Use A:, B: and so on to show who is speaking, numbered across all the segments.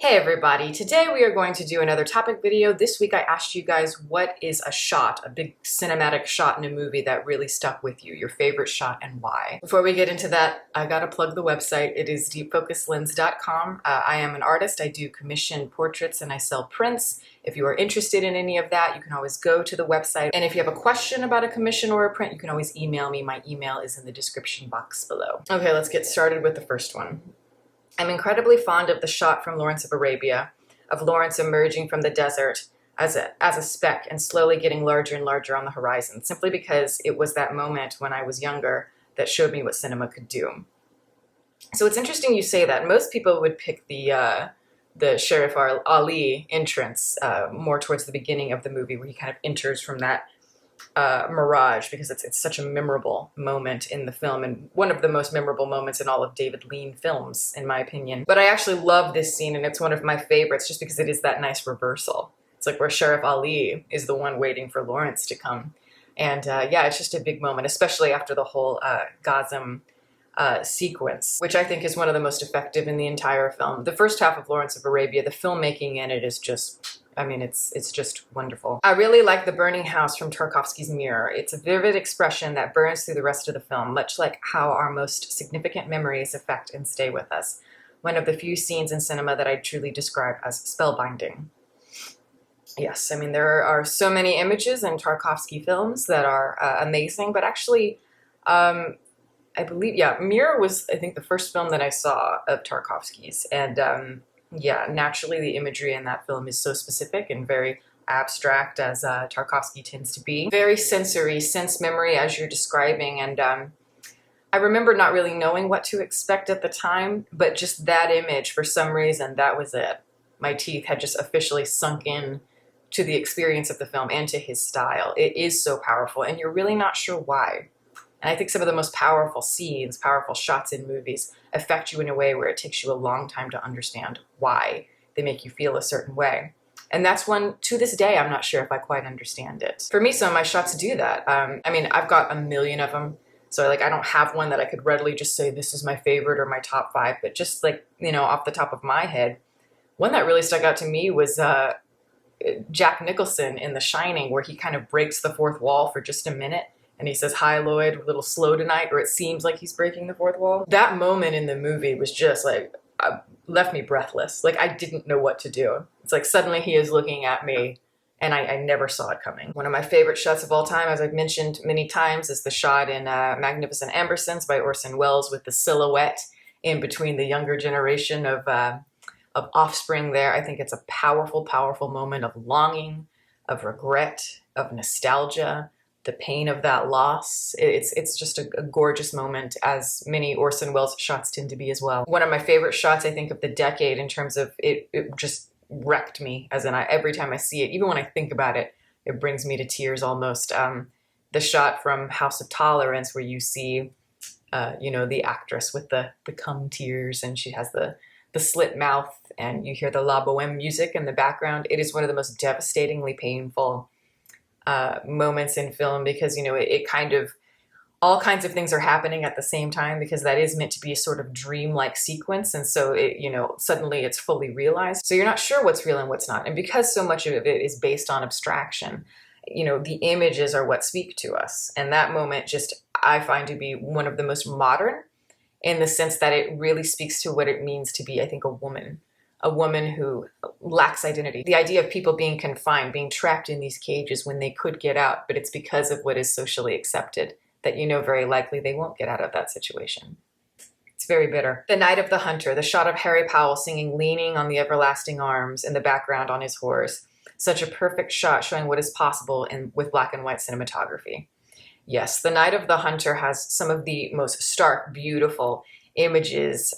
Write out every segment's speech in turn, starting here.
A: Hey everybody, today we are going to do another topic video. This week I asked you guys what is a shot, a big cinematic shot in a movie that really stuck with you, your favorite shot and why. Before we get into that, I gotta plug the website. It is deepfocuslens.com. I am an artist. I do commission portraits and I sell prints. If you are interested in any of that, you can always go to the website. And if you have a question about a commission or a print, you can always email me. My email is in the description box below. Okay, let's get started with the first one. I'm incredibly fond of the shot from Lawrence of Arabia, of Lawrence emerging from the desert as a speck and slowly getting larger and larger on the horizon, simply because it was that moment when I was younger that showed me what cinema could do. So it's interesting you say that. Most people would pick the Sheriff Ali entrance more towards the beginning of the movie, where he kind of enters from that mirage, because it's such a memorable moment in the film and one of the most memorable moments in all of David Lean films, in my opinion. But I actually love this scene, and it's one of my favorites just because it is that nice reversal. It's like where Sheriff Ali is the one waiting for Lawrence to come. And yeah, it's just a big moment, especially after the whole Gazem sequence, which I think is one of the most effective in the entire film. The first half of Lawrence of Arabia, the filmmaking in it is just, I mean, it's just wonderful. I really like the burning house from Tarkovsky's Mirror. It's a vivid expression that burns through the rest of the film, much like how our most significant memories affect and stay with us. One of the few scenes in cinema that I truly describe as spellbinding. Yes, I mean, there are so many images in Tarkovsky films that are amazing, but actually, I believe, yeah, Mirror was, I think, the first film that I saw of Tarkovsky's. And yeah, naturally the imagery in that film is so specific and very abstract, as Tarkovsky tends to be. Very sensory, sense memory, as you're describing. And I remember not really knowing what to expect at the time, but just that image, for some reason, that was it. My teeth had just officially sunk in to the experience of the film and to his style. It is so powerful, and you're really not sure why. And I think some of the most powerful scenes, powerful shots in movies affect you in a way where it takes you a long time to understand why they make you feel a certain way. And that's one, to this day, I'm not sure if I quite understand it. For me, some of my shots do that. I mean, I've got a million of them. So like, I don't have one that I could readily just say, this is my favorite or my top 5, but just like, you know, off the top of my head, one that really stuck out to me was Jack Nicholson in The Shining, where he kind of breaks the fourth wall for just a minute. And he says, "Hi, Lloyd, a little slow tonight," or it seems like he's breaking the fourth wall. That moment in the movie was just like, left me breathless. Like, I didn't know what to do. It's like suddenly he is looking at me, and I never saw it coming. One of my favorite shots of all time, as I've mentioned many times, is the shot in Magnificent Ambersons by Orson Welles, with the silhouette in between the younger generation of offspring there. I think it's a powerful, powerful moment of longing, of regret, of nostalgia, the pain of that loss. It's just a gorgeous moment, as many Orson Welles shots tend to be as well. One of my favorite shots, I think, of the decade, in terms of it just wrecked me, as in every time I see it, even when I think about it, it brings me to tears almost. The shot from House of Tolerance, where you see, you know, the actress with the cum tears, and she has the slit mouth, and you hear the La Boheme music in the background. It is one of the most devastatingly painful moments in film, because, you know, it kind of, all kinds of things are happening at the same time, because that is meant to be a sort of dream-like sequence. And so it, you know, suddenly it's fully realized. So you're not sure what's real and what's not. And because so much of it is based on abstraction, you know, the images are what speak to us. And that moment just, I find to be one of the most modern, in the sense that it really speaks to what it means to be, I think, a woman who lacks identity. The idea of people being confined, being trapped in these cages when they could get out, but it's because of what is socially accepted that, you know, very likely they won't get out of that situation. It's very bitter. The Night of the Hunter, the shot of Harry Powell singing "Leaning on the Everlasting Arms" in the background on his horse. Such a perfect shot showing what is possible with black and white cinematography. Yes, The Night of the Hunter has some of the most stark, beautiful images,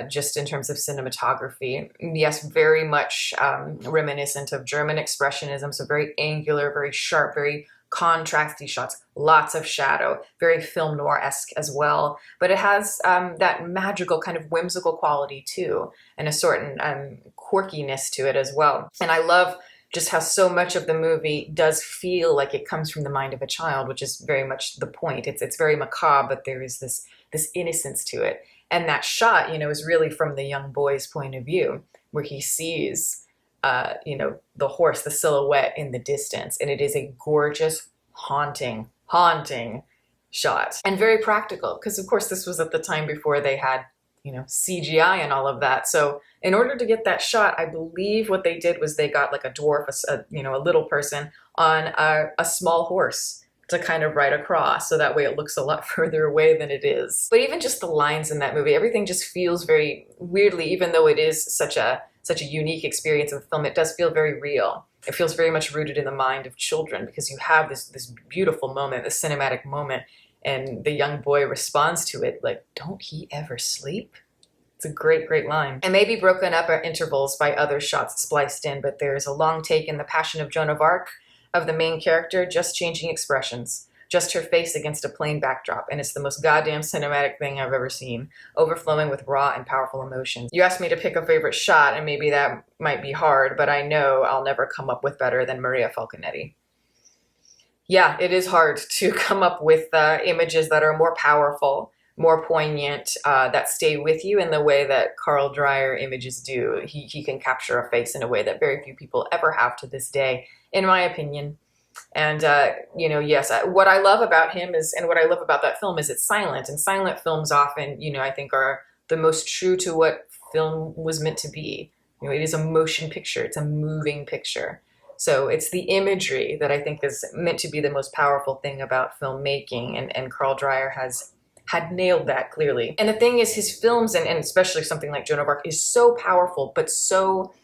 A: just in terms of cinematography. Yes, very much reminiscent of German expressionism, so very angular, very sharp, very contrasty shots, lots of shadow, very film noir-esque as well. But it has that magical kind of whimsical quality too, and a certain quirkiness to it as well. And I love just how so much of the movie does feel like it comes from the mind of a child, which is very much the point. It's very macabre, but there is this innocence to it. And that shot, is really from the young boy's point of view, where he sees, the horse, the silhouette in the distance. And it is a gorgeous, haunting shot, and very practical, because of course this was at the time before they had, CGI and all of that. So in order to get that shot, I believe what they did was they got like a dwarf, a little person on a small horse to kind of ride across, so that way it looks a lot further away than it is. But even just the lines in that movie, everything just feels very weirdly, even though it is such a unique experience of film, it does feel very real. It feels very much rooted in the mind of children, because you have this beautiful moment, this cinematic moment, and the young boy responds to it like, "Don't he ever sleep?" It's a great, great line. It may be broken up at intervals by other shots spliced in, but there's a long take in The Passion of Joan of Arc of the main character just changing expressions, just her face against a plain backdrop, and it's the most goddamn cinematic thing I've ever seen, overflowing with raw and powerful emotions. You asked me to pick a favorite shot, and maybe that might be hard, but I know I'll never come up with better than Maria Falconetti. Yeah, it is hard to come up with images that are more powerful, more poignant, that stay with you in the way that Carl Dreyer images do. He can capture a face in a way that very few people ever have to this day, in my opinion. And, yes, what I love about him is, and what I love about that film is it's silent. And silent films often, I think are the most true to what film was meant to be. It is a motion picture. It's a moving picture. So it's the imagery that I think is meant to be the most powerful thing about filmmaking. And Carl Dreyer had nailed that clearly. And the thing is, his films, and especially something like Joan of Arc, is so powerful, but so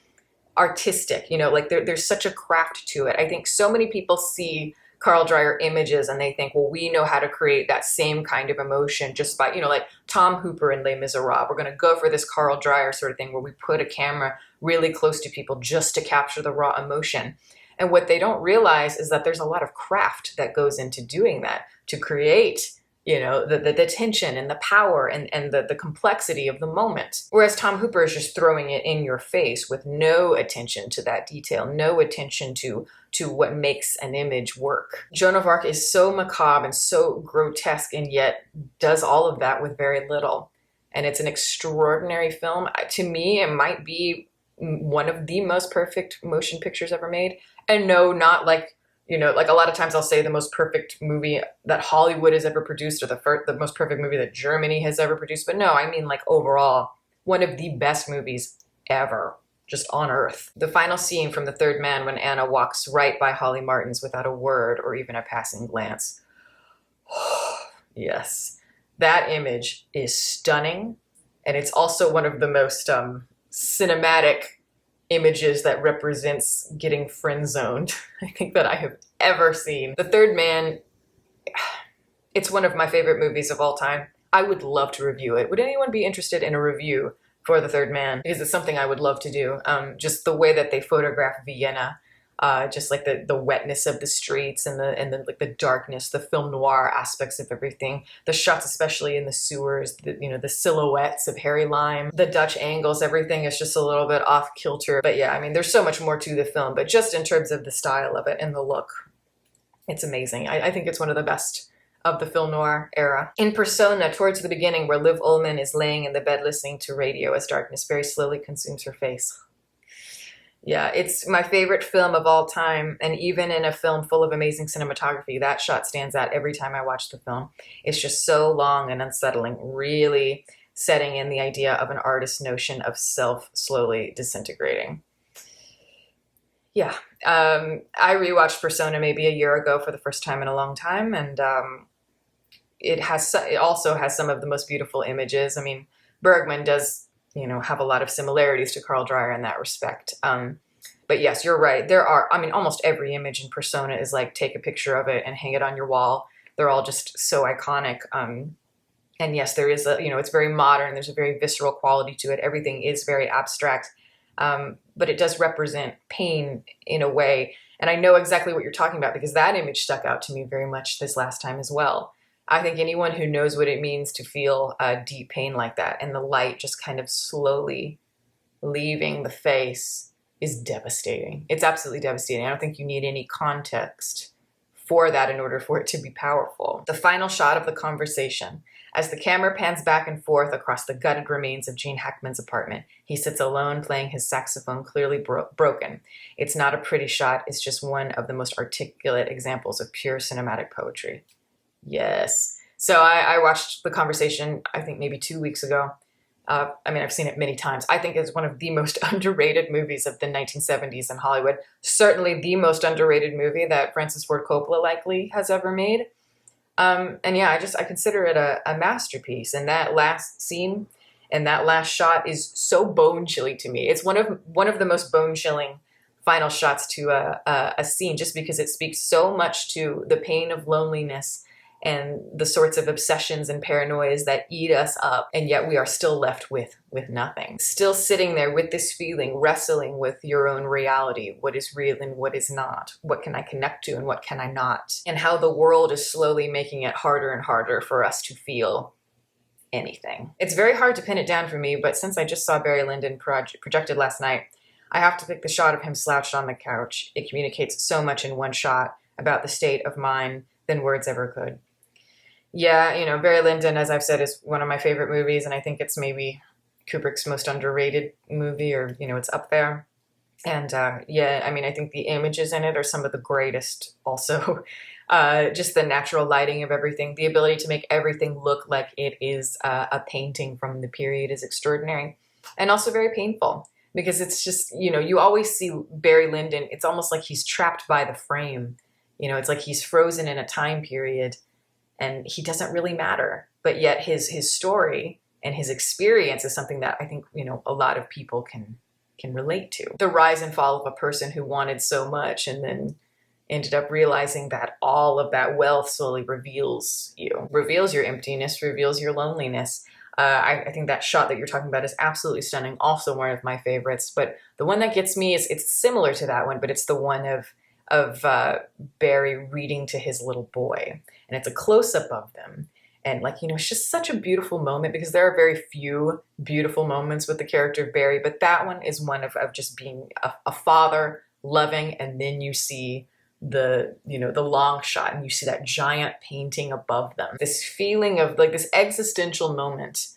A: artistic, like there's such a craft to it. I think so many people see Carl Dreyer images and they think, well, we know how to create that same kind of emotion just by, like Tom Hooper in Les Miserables. We're going to go for this Carl Dreyer sort of thing where we put a camera really close to people just to capture the raw emotion. And what they don't realize is that there's a lot of craft that goes into doing that, to create the tension and the power and the complexity of the moment. Whereas Tom Hooper is just throwing it in your face with no attention to that detail, no attention to what makes an image work. Joan of Arc is so macabre and so grotesque, and yet does all of that with very little. And it's an extraordinary film. To me, it might be one of the most perfect motion pictures ever made. And no, not like, like a lot of times I'll say the most perfect movie that Hollywood has ever produced, or the most perfect movie that Germany has ever produced. But no, I mean like overall, one of the best movies ever, just on earth. The final scene from The Third Man, when Anna walks right by Holly Martins without a word or even a passing glance. Yes, that image is stunning. And it's also one of the most cinematic images that represents getting friend-zoned, I think, that I have ever seen. The Third Man, it's one of my favorite movies of all time. I would love to review it. Would anyone be interested in a review for The Third Man? Because it's something I would love to do. Just the way that they photograph Vienna, just like the wetness of the streets and the like the darkness, the film noir aspects of everything, the shots especially in the sewers, the silhouettes of Harry Lime, the Dutch angles, everything is just a little bit off kilter. But yeah, I mean, there's so much more to the film, but just in terms of the style of it and the look, it's amazing. I think it's one of the best of the film noir era. In Persona, towards the beginning, where Liv Ullmann is laying in the bed listening to radio as darkness very slowly consumes her face. Yeah, it's my favorite film of all time, and even in a film full of amazing cinematography, that shot stands out every time I watch the film. It's just so long and unsettling, really setting in the idea of an artist's notion of self slowly disintegrating. Yeah, I rewatched Persona maybe a year ago for the first time in a long time, and it also has some of the most beautiful images. I mean, Bergman does have a lot of similarities to Carl Dreyer in that respect. But yes, you're right. There are, almost every image in Persona is like, take a picture of it and hang it on your wall. They're all just so iconic. And yes, there is it's very modern. There's a very visceral quality to it. Everything is very abstract. But it does represent pain in a way. And I know exactly what you're talking about, because that image stuck out to me very much this last time as well. I think anyone who knows what it means to feel deep pain like that, and the light just kind of slowly leaving the face, is devastating. It's absolutely devastating. I don't think you need any context for that in order for it to be powerful. The final shot of the conversation. As the camera pans back and forth across the gutted remains of Gene Hackman's apartment, he sits alone playing his saxophone, clearly broken. It's not a pretty shot, it's just one of the most articulate examples of pure cinematic poetry. Yes. So I watched The Conversation, I think maybe 2 weeks ago. I mean, I've seen it many times. I think it's one of the most underrated movies of the 1970s in Hollywood. Certainly the most underrated movie that Francis Ford Coppola likely has ever made. And yeah, I consider it a masterpiece. And that last scene and that last shot is so bone-chilling to me. It's one of the most bone-chilling final shots to a scene, just because it speaks so much to the pain of loneliness and the sorts of obsessions and paranoias that eat us up, and yet we are still left with nothing. Still sitting there with this feeling, wrestling with your own reality, what is real and what is not, what can I connect to and what can I not, and how the world is slowly making it harder and harder for us to feel anything. It's very hard to pin it down for me, but since I just saw Barry Lyndon projected last night, I have to pick the shot of him slouched on the couch. It communicates so much in one shot about the state of mind than words ever could. Yeah, you know, Barry Lyndon, as I've said, is one of my favorite movies, and I think it's maybe Kubrick's most underrated movie, or, you know, it's up there. And yeah, I mean, I think the images in it are some of the greatest also. Just the natural lighting of everything, the ability to make everything look like it is a painting from the period is extraordinary, and also very painful, because it's just, you know, you always see Barry Lyndon, it's almost like he's trapped by the frame. You know, it's like he's frozen in a time period, and he doesn't really matter. But yet his story and his experience is something that I think, you know, a lot of people can relate to. The rise and fall of a person who wanted so much and then ended up realizing that all of that wealth slowly reveals you, reveals your emptiness, reveals your loneliness. I think that shot that you're talking about is absolutely stunning. Also one of my favorites. But the one that gets me is, it's similar to that one, but it's the one of Barry reading to his little boy. And it's a close-up of them. And, like, you know, it's just such a beautiful moment, because there are very few beautiful moments with the character of Barry, but that one is one of just being a father, loving, and then you see the, you know, the long shot, and you see that giant painting above them. This feeling of, like, this existential moment,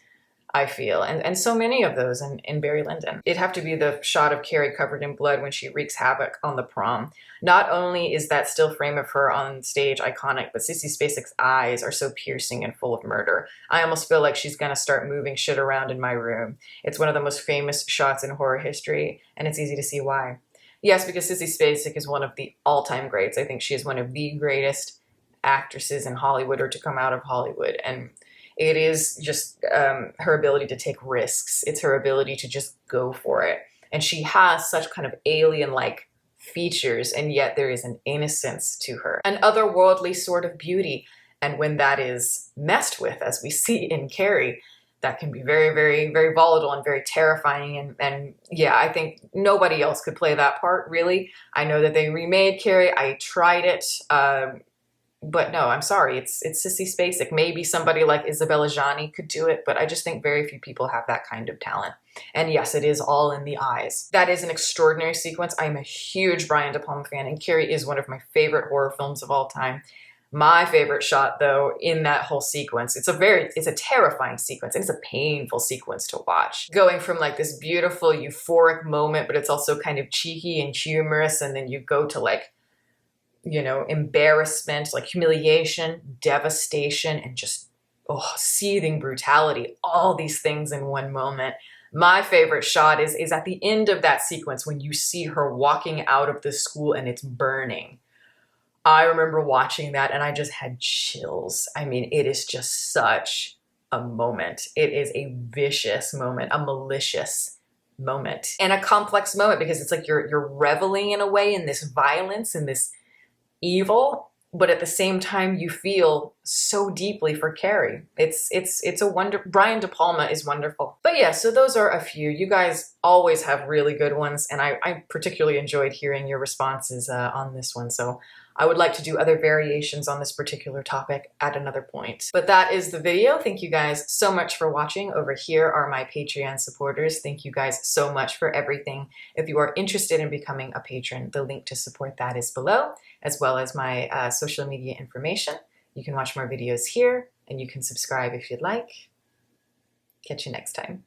A: I feel, and so many of those in Barry Lyndon. It'd have to be the shot of Carrie covered in blood when she wreaks havoc on the prom. Not only is that still frame of her on stage iconic, but Sissy Spacek's eyes are so piercing and full of murder. I almost feel like she's gonna start moving shit around in my room. It's one of the most famous shots in horror history, and it's easy to see why. Yes, because Sissy Spacek is one of the all-time greats. I think she is one of the greatest actresses in Hollywood, or to come out of Hollywood, and it is just her ability to take risks. It's her ability to just go for it. And she has such kind of alien-like features, and yet there is an innocence to her, an otherworldly sort of beauty. And when that is messed with, as we see in Carrie, that can be very, very, very volatile and very terrifying. And yeah, I think nobody else could play that part, really. I know that they remade Carrie. I tried it. But no, I'm sorry, it's Sissy Spacek. Maybe somebody like Isabella Gianni could do it, but I just think very few people have that kind of talent. And yes, it is all in the eyes. That is an extraordinary sequence. I'm a huge Brian De Palma fan, and Carrie is one of my favorite horror films of all time. My favorite shot, though, in that whole sequence, it's a terrifying sequence. It's a painful sequence to watch. Going from, like, this beautiful, euphoric moment, but it's also kind of cheeky and humorous, and then you go to, like, you know, embarrassment, like humiliation, devastation, and just, oh, seething brutality, all these things in one moment. My favorite shot is at the end of that sequence, when you see her walking out of the school and it's burning. I remember watching that and I just had chills. I mean, it is just such a moment. It is a vicious moment, a malicious moment, and a complex moment, because it's like you're reveling in a way in this violence and this evil, but at the same time you feel so deeply for Carrie. It's a wonder. Brian De Palma is wonderful. But yeah, so those are a few. You guys always have really good ones, and I particularly enjoyed hearing your responses on this one. So I would like to do other variations on this particular topic at another point. But that is the video. Thank you guys so much for watching. Over here are my Patreon supporters. Thank you guys so much for everything. If you are interested in becoming a patron, the link to support that is below, as well as my social media information. You can watch more videos here and you can subscribe if you'd like. Catch you next time.